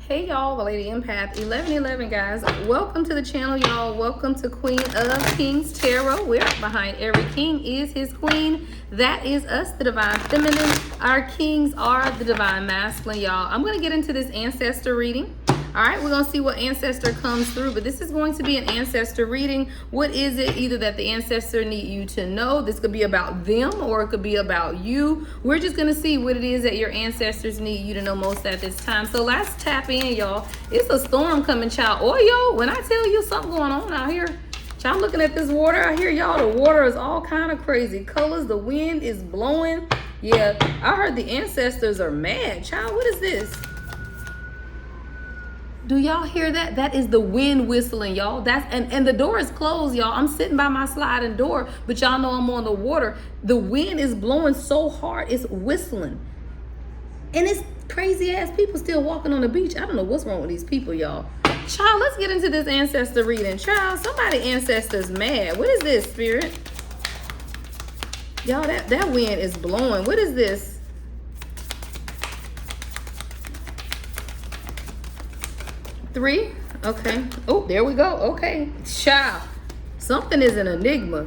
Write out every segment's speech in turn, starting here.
Hey y'all, the Lady Empath 1111 guys. Welcome to the channel, y'all. Welcome to Queen of Kings Tarot, where behind every king is his queen. That is us, the Divine Feminine. Our kings are the Divine Masculine, y'all. I'm going to get into this Ancestor reading. All right, we're going to see what Ancestor comes through, but this is going to be an Ancestor reading. What is it either that the Ancestor need you to know? This could be about them or it could be about you. We're just going to see what it is that your Ancestors need you to know most at this time. So let's tap in, y'all. It's a storm coming, child. Oh, yo, when I tell you something going on out here, child, I'm looking at this water out here, y'all. The water is all kind of crazy colors. The wind is blowing. Yeah, I heard the Ancestors are mad. Child, what is this? Do y'all hear that? That is the wind whistling, y'all. That's and the door is closed, y'all. I'm sitting by my sliding door, but y'all know I'm on the water. The wind is blowing so hard, it's whistling. And it's crazy ass people still walking on the beach. I don't know what's wrong with these people, y'all. Child, let's get into this Ancestor reading. Child, somebody Ancestor's mad. What is this, Spirit? Y'all, that wind is blowing. What is this? Three? Okay. Oh, there we go. Okay. Child. Something is an enigma.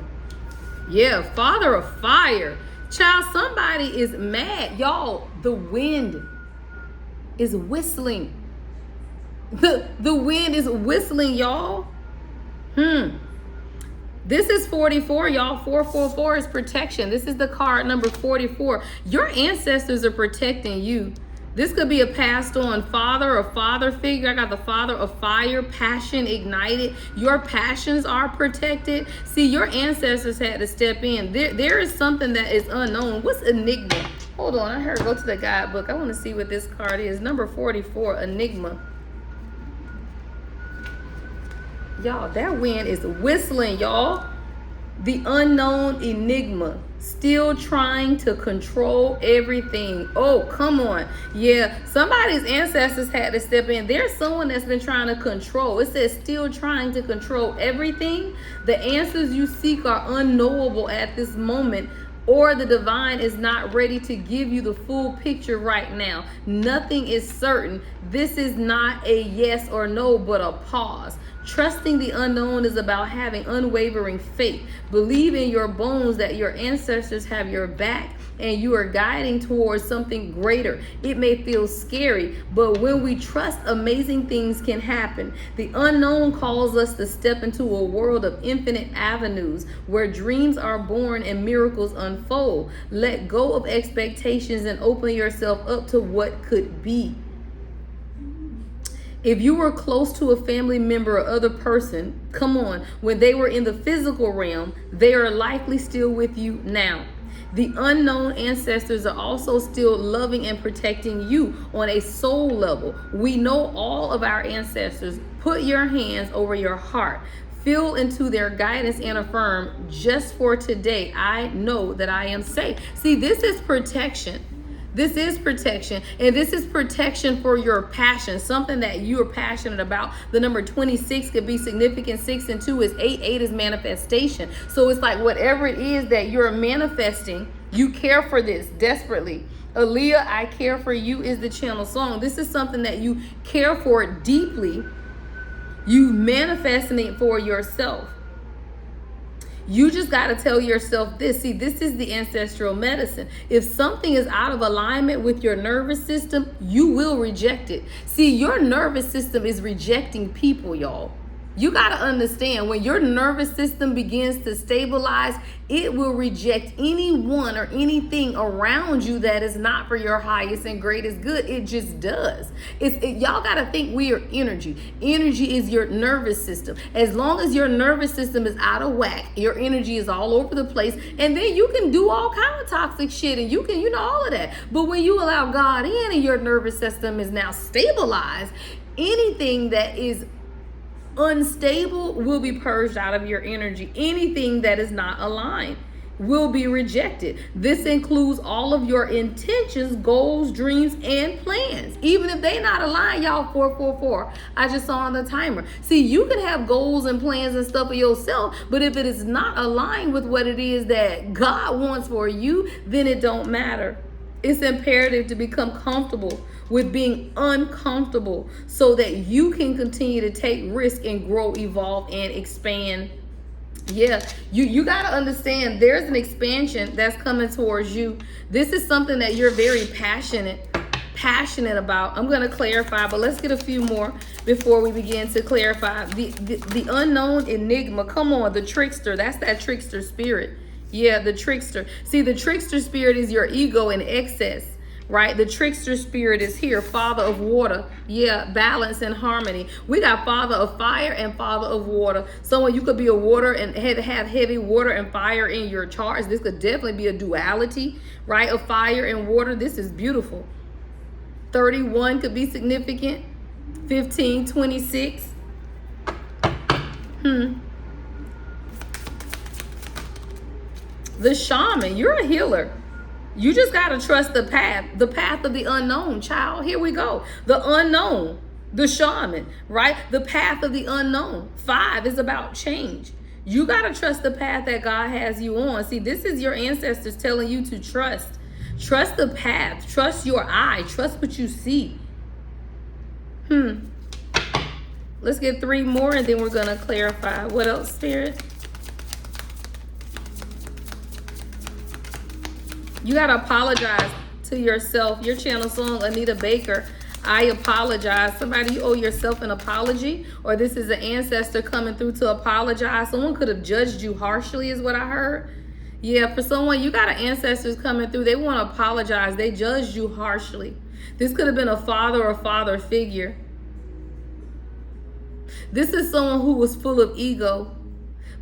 Yeah, Father of Fire. Child, somebody is mad. Y'all, the wind is whistling. The wind is whistling, y'all. This is 44, y'all. 444 is protection. This is the card number 44. Your ancestors are protecting you. This could be a passed on father or father figure. I got the Father of Fire, passion ignited. Your passions are protected. See, your ancestors had to step in. There is something that is unknown. What's enigma? Hold on, I heard go to the guidebook. I want to see what this card is. Number 44, enigma. Y'all, that wind is whistling, y'all. The unknown enigma. Still trying to control everything. Oh, come on. Yeah, somebody's ancestors had to step in. There's someone that's been trying to control. It says still trying to control everything. The answers you seek are unknowable at this moment, or the divine is not ready to give you the full picture right now. Nothing is certain. This is not a yes or no, but a pause. Trusting the unknown is about having unwavering faith. Believe in your bones that your ancestors have your back and you are guiding towards something greater. It may feel scary, but when we trust, amazing things can happen. The unknown calls us to step into a world of infinite avenues where dreams are born and miracles unfold. Let go of expectations and open yourself up to what could be. If you were close to a family member or other person, come on, when they were in the physical realm, they are likely still with you now. The unknown ancestors are also still loving and protecting you on a soul level. We know all of our ancestors. Put your hands over your heart. Feel into their guidance and affirm, just for today, I know that I am safe. See, this is protection. This is protection, and this is protection for your passion, something that you are passionate about. The number 26 could be significant. 6 and 2 is 8. 8 is manifestation. So it's like whatever it is that you're manifesting, you care for this desperately. Aaliyah, I Care For You is the channel song. This is something that you care for deeply. You manifesting it for yourself. You just got to tell yourself this. See, this is the ancestral medicine. If something is out of alignment with your nervous system, you will reject it. See, your nervous system is rejecting people, y'all. You got to understand, when your nervous system begins to stabilize, it will reject anyone or anything around you that is not for your highest and greatest good. It just does. Y'all got to think we are energy. Energy is your nervous system. As long as your nervous system is out of whack, your energy is all over the place, and then you can do all kind of toxic shit, and you can, all of that. But when you allow God in and your nervous system is now stabilized, anything that is unstable will be purged out of your energy. Anything that is not aligned will be rejected. This includes all of your intentions, goals, dreams, and plans. Even if they not aligned, y'all. 444. I just saw on the timer. See, you can have goals and plans and stuff for yourself, but if it is not aligned with what it is that God wants for you, then it don't matter. It's imperative to become comfortable with being uncomfortable so that you can continue to take risk and grow, evolve, and expand. Yeah, you got to understand there's an expansion that's coming towards you. This is something that you're very passionate about. I'm going to clarify, but let's get a few more before we begin to clarify. The unknown enigma. Come on, the trickster. That's that trickster spirit. Yeah, the trickster. See, the trickster spirit is your ego in excess, right? The trickster spirit is here, father of water. Yeah, balance and harmony. We got father of fire and father of water. Someone, you could be a water and have heavy water and fire in your charts. This could definitely be a duality, right? Of fire and water. This is beautiful. 31 could be significant. 15, 26. The shaman, you're a healer. You just got to trust the path of the unknown, child. Here we go. The unknown, the shaman, right? The path of the unknown. 5 is about change. You got to trust the path that God has you on. See, this is your ancestors telling you to trust. Trust the path. Trust your eye. Trust what you see. Let's get 3 more and then we're going to clarify. What else, Spirit? You got to apologize to yourself. Your channel song, Anita Baker. I apologize. Somebody, you owe yourself an apology, or this is an ancestor coming through to apologize. Someone could have judged you harshly is what I heard. Yeah, for someone, you got an ancestors coming through. They want to apologize. They judged you harshly. This could have been a father or father figure. This is someone who was full of ego.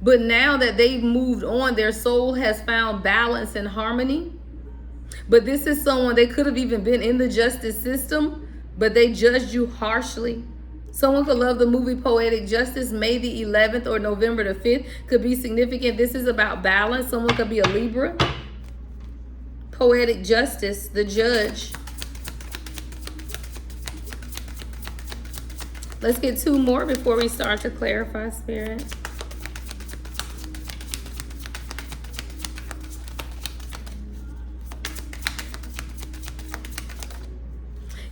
But now that they've moved on, their soul has found balance and harmony. But this is someone, they could have even been in the justice system, but they judged you harshly. Someone could love the movie Poetic Justice. May the 11th or November the 5th could be significant. This is about balance. Someone could be a Libra. Poetic Justice, the judge. Let's get 2 more before we start to clarify, Spirit.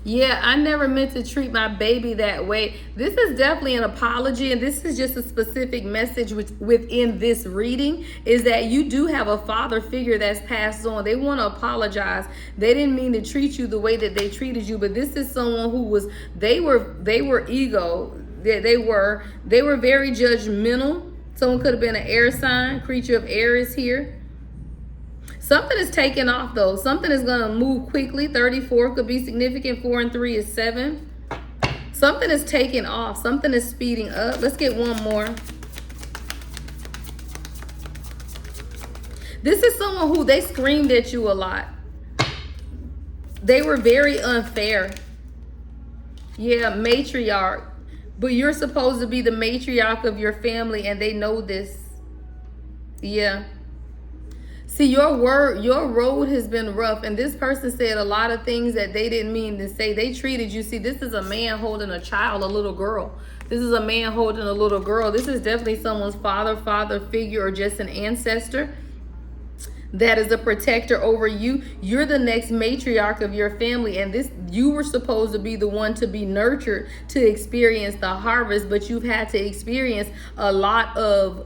Yeah, I never meant to treat my baby that way. This is definitely an apology, and this is just a specific message within this reading, is that you do have a father figure that's passed on. They want to apologize. They didn't mean to treat you the way that they treated you, but this is someone who was, they were ego. They were very judgmental. Someone could have been an air sign. Creature of air is here. Something is taking off though. Something is going to move quickly. 34 could be significant. 4 and 3 is 7. Something is taking off. Something is speeding up. Let's get 1 more. This is someone who, they screamed at you a lot. They were very unfair. Yeah, matriarch. But you're supposed to be the matriarch of your family, and they know this. Yeah. See, your road has been rough, and this person said a lot of things that they didn't mean to say. They treated you. See, this is a man holding a child, a little girl. This is a man holding a little girl. This is definitely someone's father figure, or just an ancestor that is a protector over you. You're the next matriarch of your family, and you were supposed to be the one to be nurtured to experience the harvest, but you've had to experience a lot of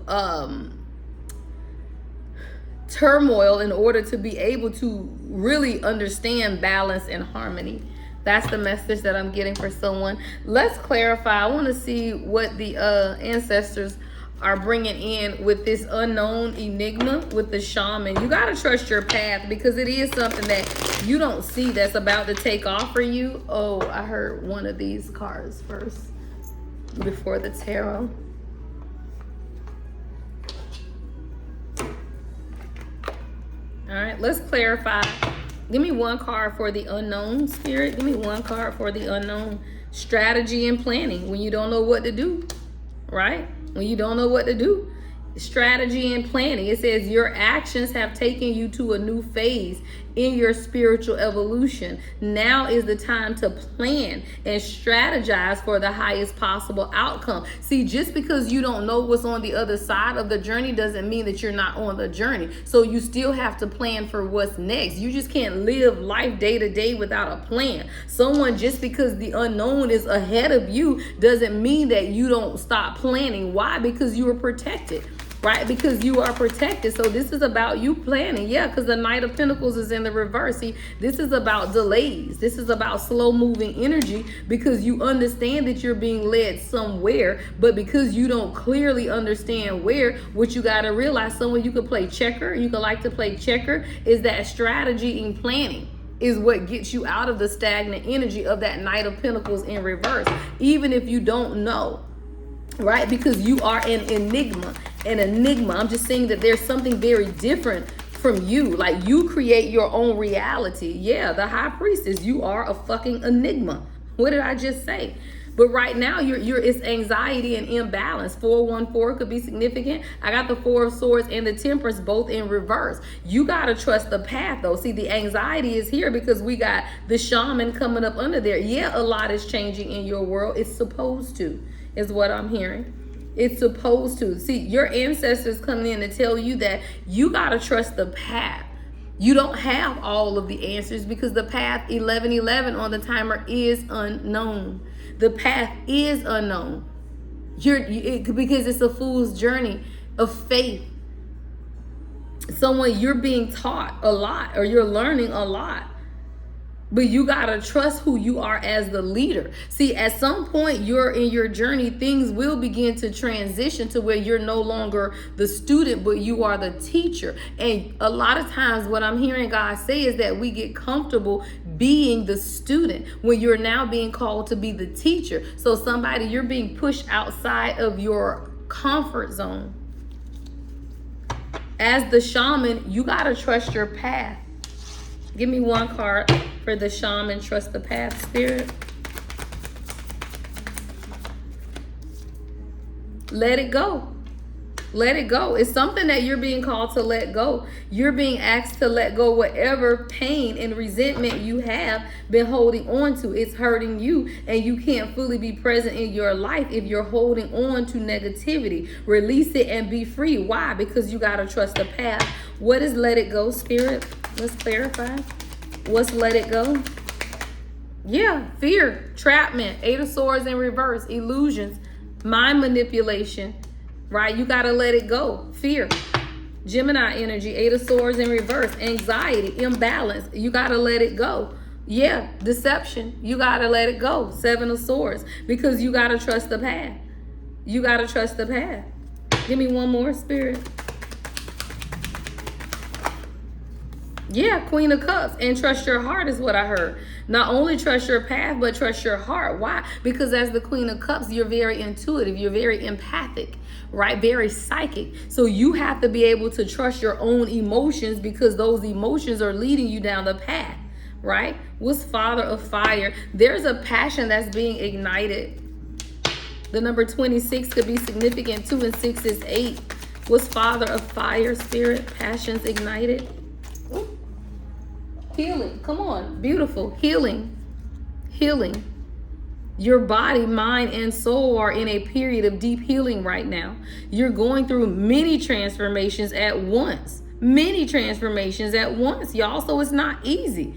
turmoil in order to be able to really understand balance and harmony. That's the message that I'm getting for someone. Let's clarify. I want to see what the ancestors are bringing in with this unknown enigma with the shaman. You got to trust your path, because it is something that you don't see that's about to take off for you. Oh, I heard one of these cards first before the tarot. All right, let's clarify. Give me 1 card for the unknown, Spirit. Give me 1 card for the unknown. Strategy and planning. When you don't know what to do, right? When you don't know what to do. Strategy and planning. It says your actions have taken you to a new phase in your spiritual evolution. Now is the time to plan and strategize for the highest possible outcome. See, just because you don't know what's on the other side of the journey doesn't mean that you're not on the journey. So you still have to plan for what's next. You just can't live life day to day without a plan. Someone, just because the unknown is ahead of you doesn't mean that you don't stop planning. Why? Because you are protected. Right? Because you are protected. So this is about you planning. Yeah, because the Knight of Pentacles is in the reverse. See, this is about delays. This is about slow moving energy, because you understand that you're being led somewhere, but because you don't clearly understand where, what you got to realize, someone you could play checker, you could like to play checker, is that strategy and planning is what gets you out of the stagnant energy of that Knight of Pentacles in reverse, even if you don't know. Right? Because you are an enigma. I'm just saying that there's something very different from you. Like, you create your own reality. Yeah, the High Priestess, you are a fucking enigma. What did I just say? But right now, it's anxiety and imbalance. 414 could be significant. I got the Four of Swords and the Temperance both in reverse. You got to trust the path, though. See, the anxiety is here because we got the Shaman coming up under there. Yeah, a lot is changing in your world. It's supposed to, is what I'm hearing. It's supposed to. See, your ancestors coming in to tell you that you got to trust the path. You don't have all of the answers, because the path 1111 on the timer is unknown. The path is unknown. Because it's a fool's journey of faith. You're being taught a lot, or you're learning a lot. But you got to trust who you are as the leader. See, at some point you're in your journey, things will begin to transition to where you're no longer the student, but you are the teacher. And a lot of times what I'm hearing God say is that we get comfortable being the student when you're now being called to be the teacher. So you're being pushed outside of your comfort zone. As the shaman, you got to trust your path. Give me one card for the shaman. Trust the path, Spirit. Let it go. Let it go. It's something that you're being called to let go. You're being asked to let go whatever pain and resentment you have been holding on to. It's hurting you, and you can't fully be present in your life if you're holding on to negativity. Release it and be free. Why? Because you got to trust the path. What is let it go, Spirit? Let's clarify. What's let it go? Yeah, fear, trapment, 8 of Swords in reverse, illusions, mind manipulation, right? You got to let it go. Fear, Gemini energy, 8 of Swords in reverse, anxiety, imbalance. You got to let it go. Yeah, deception. You got to let it go. 7 of Swords, because you got to trust the path. You got to trust the path. Give me one more, Spirit. Yeah, Queen of Cups, and trust your heart is what I heard. Not only trust your path, but trust your heart. Why? Because as the Queen of Cups, you're very intuitive. You're very empathic, right? Very psychic. So you have to be able to trust your own emotions, because those emotions are leading you down the path, right? What's Father of Fire? There's a passion that's being ignited. The number 26 could be significant. 2 and 6 is 8. What's Father of Fire, Spirit? Passions ignited. Ooh. Healing. Come on. Beautiful. Healing. Healing. Your body, mind, and soul are in a period of deep healing right now. You're going through many transformations at once. Many transformations at once, y'all. So it's not easy.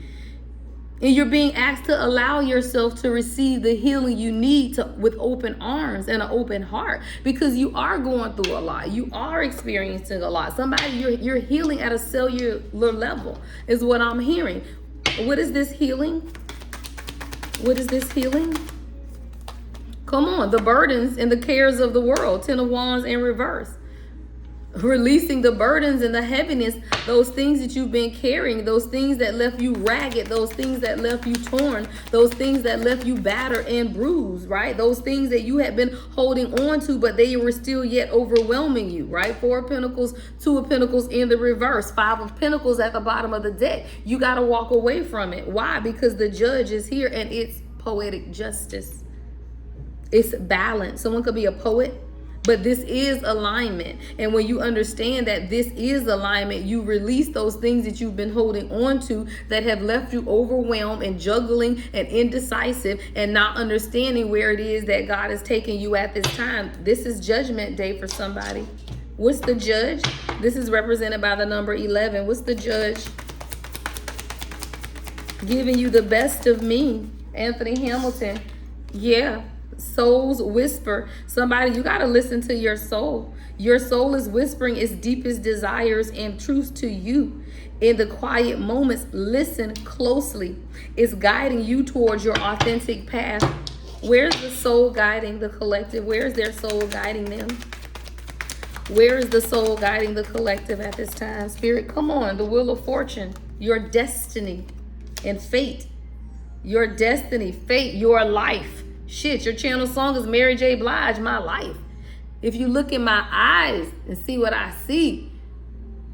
And you're being asked to allow yourself to receive the healing you need with open arms and an open heart, because you are going through a lot. You are experiencing a lot. You're healing at a cellular level is what I'm hearing. What is this healing? What is this healing? Come on, the burdens and the cares of the world. 10 of Wands in reverse. Releasing the burdens and the heaviness, those things that you've been carrying, those things that left you ragged, those things that left you torn, those things that left you battered and bruised, right? Those things that you had been holding on to, but they were still yet overwhelming you, right? 4 of Pentacles, 2 of Pentacles in the reverse, 5 of Pentacles at the bottom of the deck. You got to walk away from it. Why? Because the Judge is here, and it's poetic justice. It's balance. Someone could be a poet. But this is alignment. And when you understand that this is alignment, you release those things that you've been holding on to that have left you overwhelmed and juggling and indecisive and not understanding where it is that God is taking you at this time. This is judgment day for somebody. What's the judge? This is represented by the number 11. What's the judge? Giving you the best of me. Anthony Hamilton. Yeah. Soul's whisper. Somebody, you got to listen to your soul. Your soul is whispering its deepest desires and truths to you. In the quiet moments, listen closely. It's guiding you towards your authentic path. Where's the soul guiding the collective? Where's their soul guiding them? Where is the soul guiding the collective at this time? Spirit, come on. The wheel of fortune, your destiny and fate. Your destiny, fate, your life. Shit, your channel song is Mary J. Blige, My Life. If you look in my eyes and see what I see,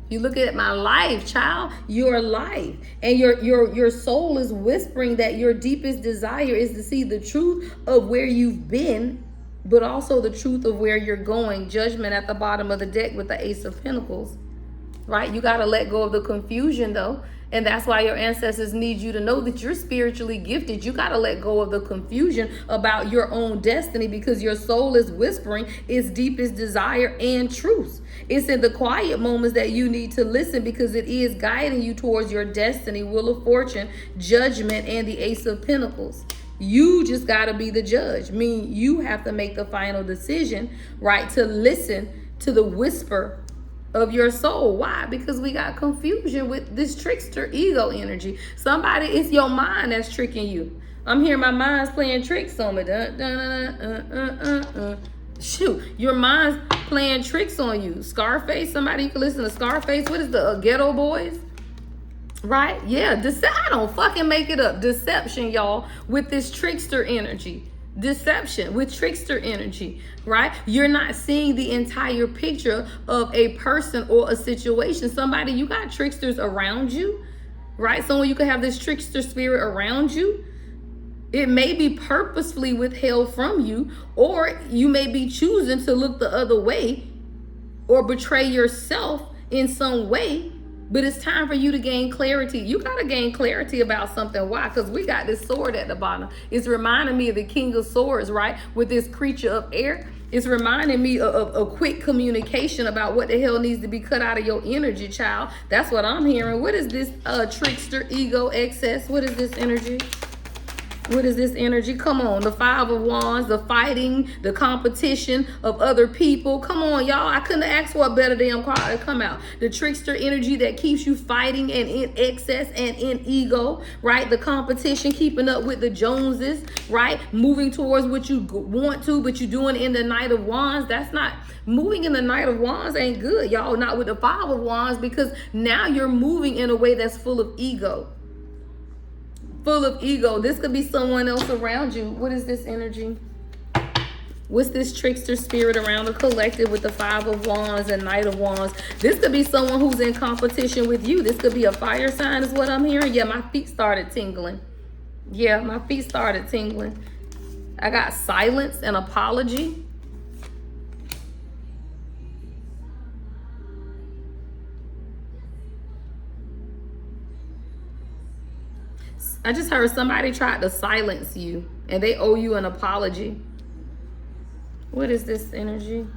if you look at my life, child, your life. And your soul is whispering that your deepest desire is to see the truth of where you've been, but also the truth of where you're going. Judgment at the bottom of the deck with the Ace of Pentacles, right? You got to let go of the confusion, though. And that's why your ancestors need you to know that you're spiritually gifted. You got to let go of the confusion about your own destiny, because your soul is whispering its deepest desire and truth. It's in the quiet moments that you need to listen, because it is guiding you towards your destiny. Wheel of Fortune, Judgment, and the Ace of Pentacles. You just got to be the judge. Meaning you have to make the final decision, right? To listen to the whisper of your soul. Why? Because we got confusion with this trickster ego energy. Somebody, it's your mind that's tricking you. I'm hearing my mind's playing tricks on me. Shoot, your mind's playing tricks on you. Scarface, somebody, you can listen to Scarface. What is the Ghetto Boys? Right? Yeah, I don't fucking make it up. Deception, y'all, with this trickster energy. Deception with trickster energy, right? You're not seeing the entire picture of a person or a situation. Somebody, you got tricksters around you, right? Someone, you could have this trickster spirit around you. It may be purposefully withheld from you, or you may be choosing to look the other way or betray yourself in some way. But it's time for you to gain clarity. You got to gain clarity about something. Why? Because we got this sword at the bottom. It's reminding me of the King of Swords, right? With this creature of air. It's reminding me of a quick communication about what the hell needs to be cut out of your energy, child. That's what I'm hearing. What is this trickster, ego, excess? What is this energy? What is this energy? Come on, the Five of Wands, the fighting, the competition of other people. Come on, y'all. I couldn't ask for a better damn card to come out. The trickster energy that keeps you fighting and in excess and in ego, right? The competition, keeping up with the Joneses, right? Moving towards what you want to, but you're doing in the Knight of Wands. That's not, moving in the Knight of Wands ain't good, y'all. Not with the Five of Wands, because now you're moving in a way that's full of ego. Full of ego. This could be someone else around you. What is this energy? What's this trickster spirit around the collective with the Five of Wands and Knight of Wands? This could be someone who's in competition with you. This could be a fire sign is what I'm hearing. Yeah, my feet started tingling. Yeah, my feet started tingling. I got silence and apology. I just heard somebody tried to silence you and they owe you an apology. What is this energy?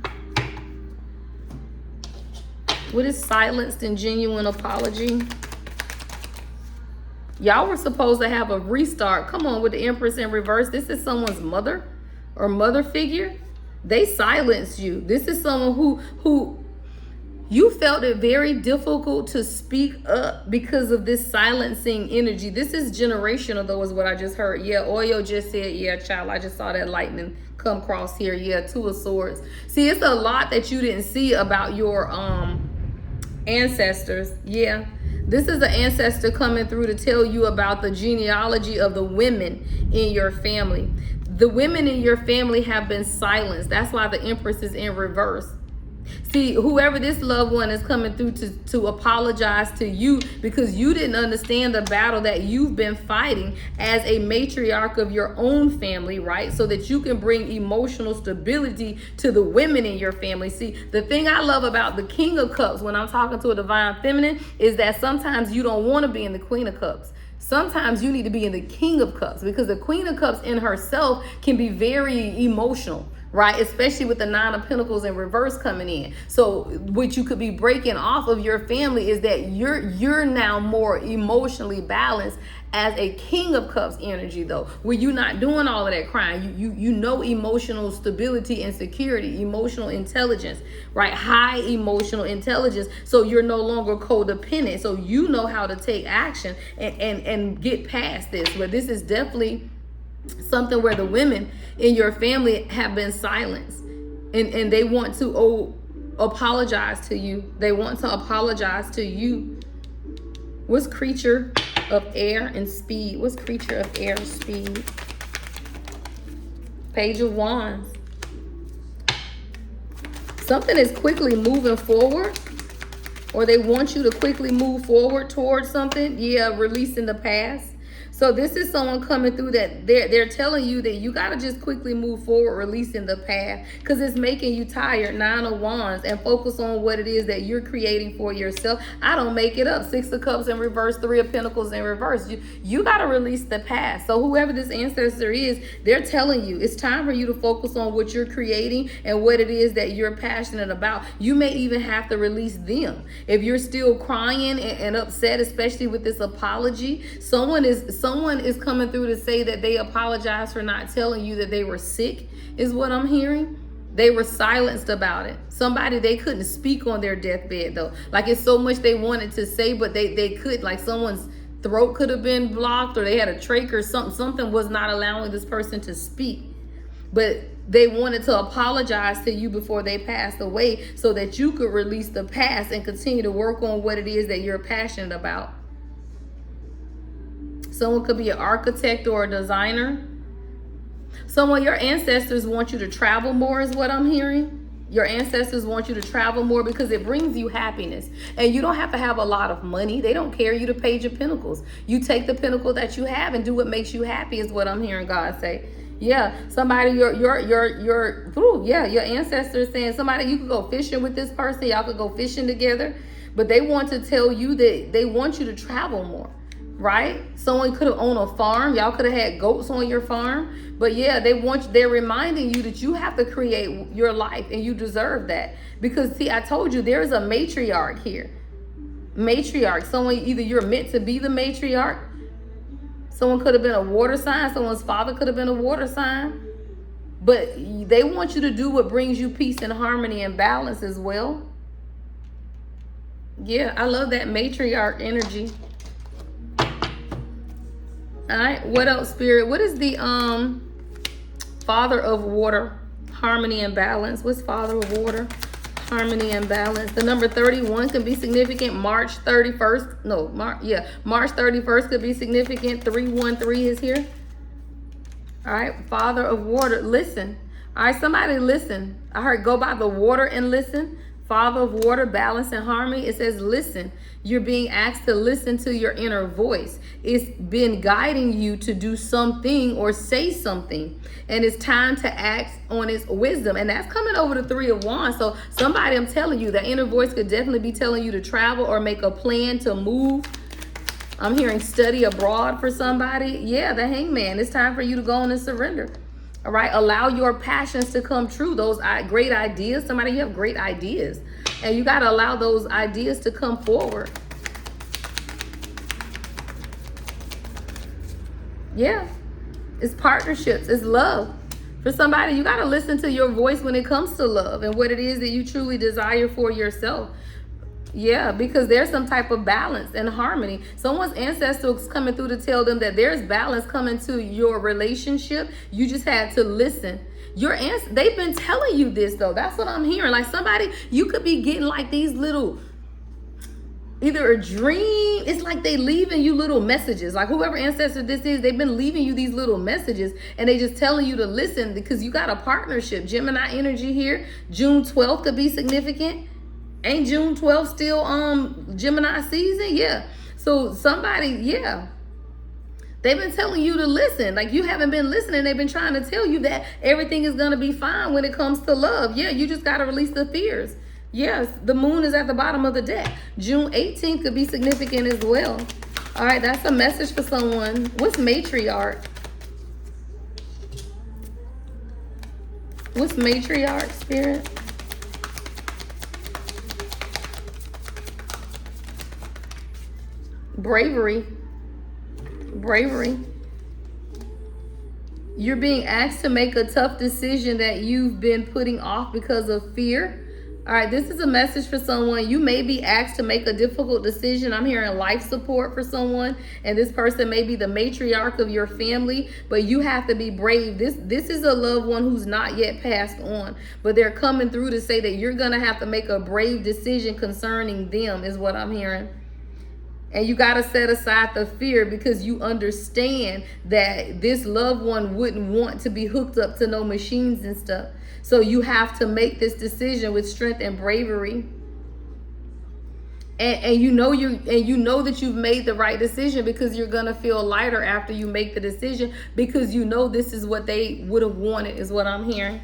What is silenced and genuine apology? Y'all were supposed to have a restart. Come on, with the Empress in reverse. This is someone's mother or mother figure. They silenced you. This is someone who you felt it very difficult to speak up because of this silencing energy. This is generational, though, is what I just heard. Yeah, Oyo just said, yeah, child, I just saw that lightning come across here. Yeah, Two of Swords. See, it's a lot that you didn't see about your ancestors. Yeah, this is an ancestor coming through to tell you about the genealogy of the women in your family. The women in your family have been silenced. That's why the Empress is in reverse. See, whoever this loved one is coming through to apologize to you because you didn't understand the battle that you've been fighting as a matriarch of your own family, right? So that you can bring emotional stability to the women in your family. See, the thing I love about the King of Cups when I'm talking to a divine feminine is that sometimes you don't want to be in the Queen of Cups. Sometimes you need to be in the King of Cups because the Queen of Cups in herself can be very emotional, right? Especially with the Nine of Pentacles in reverse coming in. So what you could be breaking off of your family is that you're now more emotionally balanced as a King of Cups energy, though, where you're not doing all of that crying. You know emotional stability and security, emotional intelligence, right? High emotional intelligence. So you're no longer codependent. So you know how to take action and get past this. But this is definitely something where the women in your family have been silenced and they want to apologize to you. They want to apologize to you. What's creature of air and speed? What's creature of air and speed? Page of Wands. Something is quickly moving forward, or they want you to quickly move forward towards something. Yeah, releasing the past. So this is someone coming through that they're telling you that you got to just quickly move forward, releasing the past, because it's making you tired. Nine of Wands, and focus on what it is that you're creating for yourself. I don't make it up. Six of Cups in reverse, Three of Pentacles in reverse. You got to release the past. So whoever this ancestor is, they're telling you it's time for you to focus on what you're creating and what it is that you're passionate about. You may even have to release them. If you're still crying and upset, especially with this apology, someone is coming through to say that they apologize for not telling you that they were sick, is what I'm hearing. They were silenced about it. Somebody, they couldn't speak on their deathbed though. Like it's so much they wanted to say, but they could, like someone's throat could have been blocked or they had a trach or something was not allowing this person to speak. But they wanted to apologize to you before they passed away so that you could release the past and continue to work on what it is that you're passionate about. Someone could be an architect or a designer. Someone, your ancestors want you to travel more is what I'm hearing. Your ancestors want you to travel more because it brings you happiness. And you don't have to have a lot of money. They don't care. You the Page of Pentacles. You take the pinnacle that you have and do what makes you happy is what I'm hearing God say. Yeah, somebody, your ancestors saying somebody, you could go fishing with this person. Y'all could go fishing together. But they want to tell you that they want you to travel more. Right? Someone could have owned a farm. Y'all could have had goats on your farm. But yeah, they're reminding you that you have to create your life and you deserve that. Because see, I told you there is a matriarch here. Matriarch. Someone, either you're meant to be the matriarch. Someone could have been a water sign. Someone's father could have been a water sign. But they want you to do what brings you peace and harmony and balance as well. Yeah, I love that matriarch energy. All right, what else, Spirit? What is the Father of Water? Harmony and balance. What's Father of Water? Harmony and balance. The number 31 can be significant. March 31st. No, March 31st could be significant. 313 is here. All right, Father of Water. Listen. All right, somebody listen. I heard go by the water and listen. Father of Water, balance and harmony. It says listen. You're being asked to listen to your inner voice. It's been guiding you to do something or say something. And it's time to act on its wisdom. And that's coming over the Three of Wands. So somebody, I'm telling you, that inner voice could definitely be telling you to travel or make a plan to move. I'm hearing study abroad for somebody. Yeah, the Hangman. It's time for you to go on and surrender. All right, allow your passions to come true. Those great ideas. Somebody, you have great ideas. And you got to allow those ideas to come forward. Yeah, it's partnerships. It's love. For somebody, you got to listen to your voice when it comes to love and what it is that you truly desire for yourself. Yeah, because there's some type of balance and harmony. Someone's ancestors coming through to tell them that there's balance coming to your relationship. You just had to listen. They've been telling you this though. That's what I'm hearing. Like somebody, you could be getting like these little either a dream. It's like they leaving you little messages. Like whoever ancestor this is, they've been leaving you these little messages, and they just telling you to listen because you got a partnership. Gemini energy here. June 12th could be significant. Ain't June 12th still Gemini season? Yeah. So somebody, yeah. They've been telling you to listen. Like you haven't been listening. They've been trying to tell you that everything is going to be fine when it comes to love. Yeah, you just got to release the fears. Yes, the moon is at the bottom of the deck. June 18th could be significant as well. All right, that's a message for someone. What's matriarch? What's matriarch, spirit? Bravery. Bravery. You're being asked to make a tough decision that you've been putting off because of fear. All right, this is a message for someone. You may be asked to make a difficult decision. I'm hearing life support for someone, and this person may be the matriarch of your family, but you have to be brave. This is a loved one who's not yet passed on, but they're coming through to say that you're going to have to make a brave decision concerning them is what I'm hearing. And you got to set aside the fear because you understand that this loved one wouldn't want to be hooked up to no machines and stuff. So you have to make this decision with strength and bravery. And you know that you've made the right decision because you're going to feel lighter after you make the decision because you know this is what they would have wanted is what I'm hearing.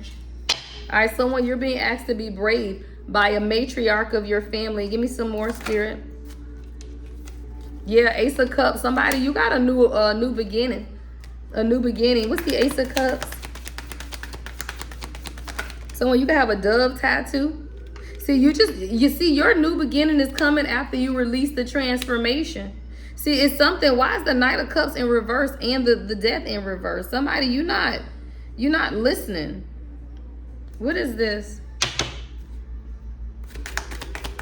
All right, someone, you're being asked to be brave by a matriarch of your family. Give me some more, spirit. Yeah, Ace of Cups. Somebody, you got a new beginning. A new beginning. What's the Ace of Cups? Someone, you can have a dove tattoo. See, you see your new beginning is coming after you release the transformation. See, it's something. Why is the Knight of Cups in reverse and the Death in reverse? Somebody, you're not listening. What is this?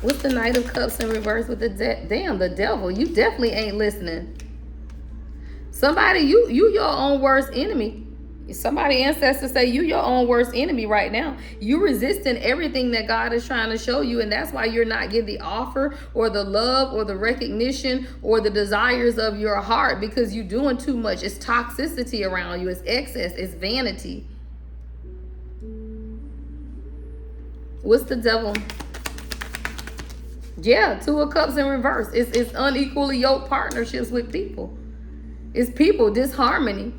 What's the Knight of Cups in reverse with the damn, the devil? You definitely ain't listening. Somebody, you your own worst enemy. Somebody, ancestors say you your own worst enemy right now. You resisting everything that God is trying to show you, and that's why you're not getting the offer or the love or the recognition or the desires of your heart because you're doing too much. It's toxicity around you. It's excess. It's vanity. What's the devil? Yeah, Two of Cups in reverse. It's unequally yoked partnerships with people. It's people, disharmony.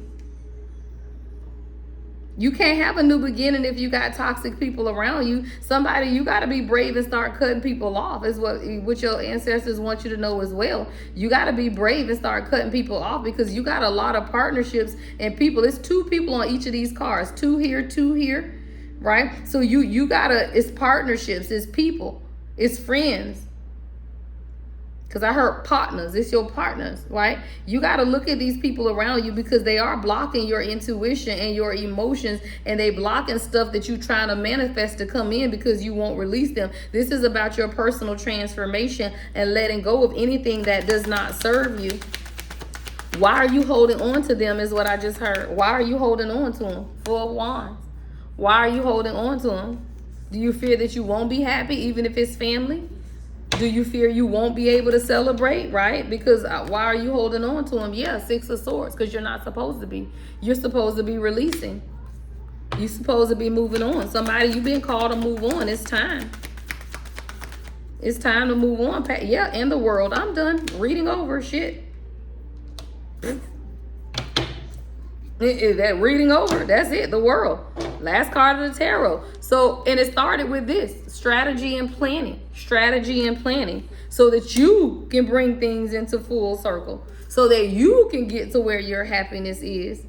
You can't have a new beginning if you got toxic people around you. Somebody, you got to be brave and start cutting people off is what your ancestors want you to know as well. You got to be brave and start cutting people off because you got a lot of partnerships and people. It's two people on each of these cards. Two here, right? So you got to, it's partnerships, it's people, it's friends. Because I heard partners. It's your partners, right? You got to look at these people around you because they are blocking your intuition and your emotions, and they blocking stuff that you're trying to manifest to come in because you won't release them. This is about your personal transformation and letting go of anything that does not serve you. Why are you holding on to them is what I just heard. Why are you holding on to them? Four of Wands. Why are you holding on to them? Do you fear that you won't be happy even if it's family? Do you fear you won't be able to celebrate, right? Because why are you holding on to them? Yeah, Six of Swords, because you're not supposed to be. You're supposed to be releasing. You're supposed to be moving on. Somebody, you've been called to move on. It's time. It's time to move on. Yeah, in the world. I'm done reading over shit. That reading over, that's it, the world. Last card of the tarot. So, and it started with this, strategy and planning, so that you can bring things into full circle, so that you can get to where your happiness is.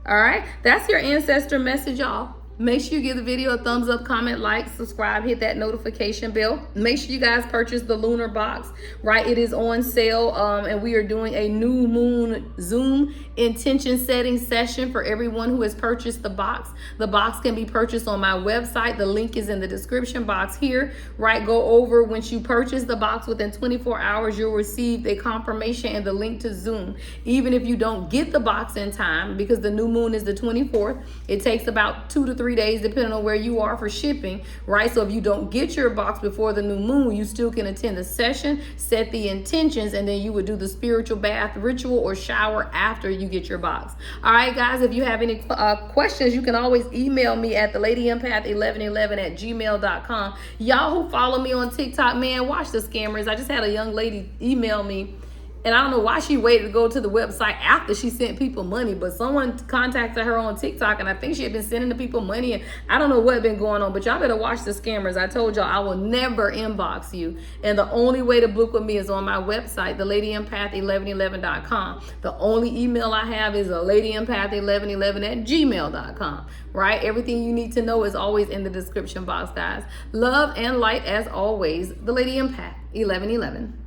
All right, that's your ancestor message, y'all. Make sure you give the video a thumbs up, comment, like, subscribe, hit that notification bell. Make sure you guys purchase the lunar box, right? It is on sale, and we are doing a new moon Zoom intention setting session for everyone who has purchased the box. The box can be purchased on my website. The link is in the description box here, right? Go over once you purchase the box. Within 24 hours, you'll receive a confirmation and the link to Zoom. Even if you don't get the box in time, because the new moon is the 24th, it takes about 2 to 3 3 days, depending on where you are for shipping, right? So if you don't get your box before the new moon, you still can attend the session, set the intentions, and then you would do the spiritual bath ritual or shower after you get your box. All right, guys, if you have any questions, you can always email me at thelady1111@gmail.com. Y'all who follow me on TikTok, man, watch the scammers. I just had a young lady email me, and I don't know why she waited to go to the website after she sent people money, but someone contacted her on TikTok, and I think she had been sending the people money, and I don't know what been going on, but y'all better watch the scammers. I told y'all I will never inbox you, and the only way to book with me is on my website, thelady1111.com. The only email I have is thelady1111@gmail.com, right? Everything you need to know is always in the description box, guys. Love and light as always. The Lady Empath 1111.